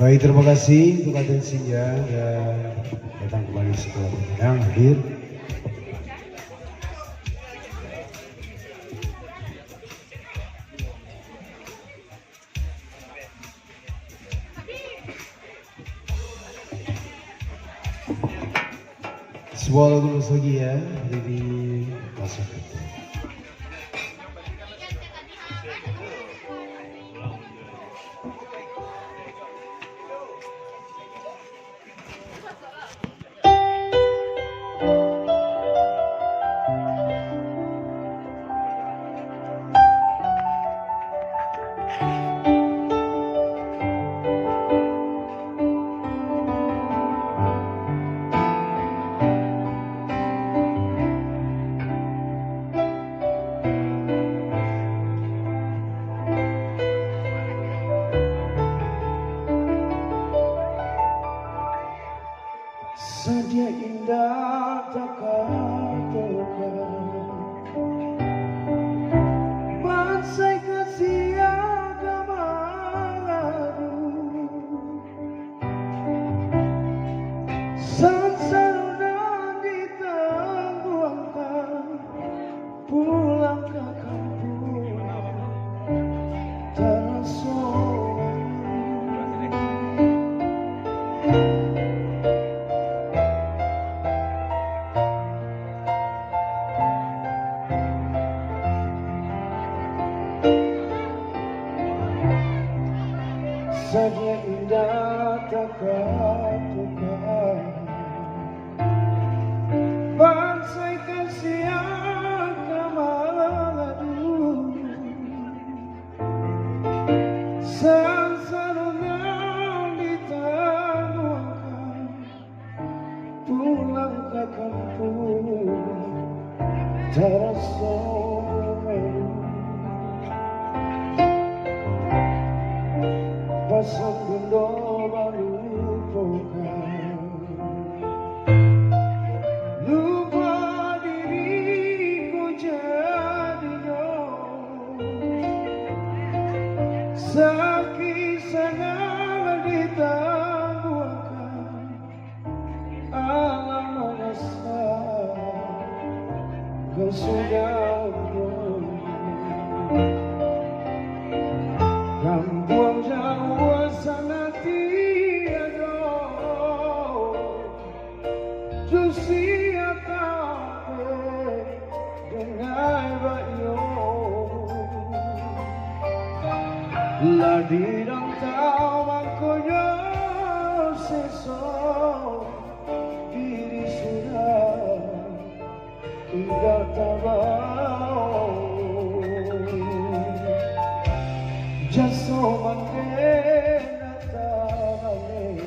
Baik, terima kasih untuk atensinya dan datang kembali setelah yang hadir. Sebuah lagu nostalgia dari masa itu. Saja indah terkatakan, bansai kasih agama lalu, sansaran ditangguhkan, pulang ke kampung terasa. Saja indah tak katakan, bansai kasih agama lalu, sansaran ditangguhkan, pulang ke kampung terasa. Pasang gundo baru bukan, lupa diriku jadinya, sakit sangat ditangguhkan, alam merasa kau sudah kampung Jawa sana tiada Jusia kape dengan bayo ladi dan tawang koyo seso diri sudah tidak tahu. Jaso mandena tale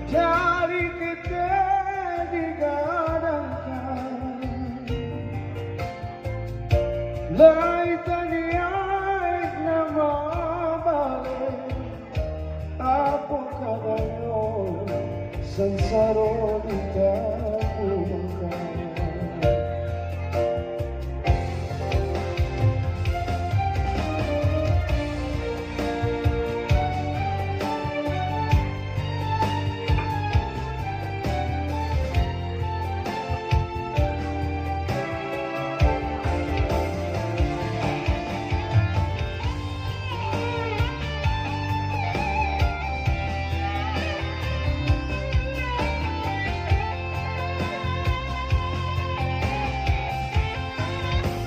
dari kita digadangkan, lai taniai nama balik, apa kabayo sansaro ditangguhkan.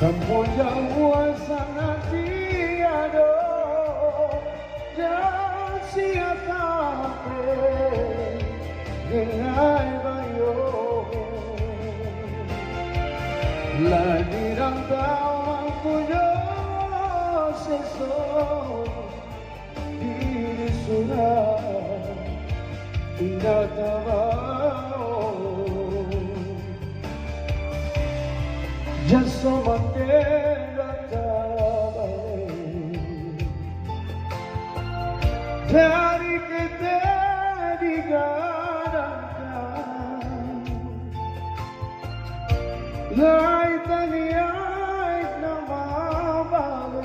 Kampung Jawa sana tiada dan siapa dengan bayo lagi rantau punya seso diri sudah tidak tahu. Jaso mandela tabale dari kita digadangkan, lai taniai nama bale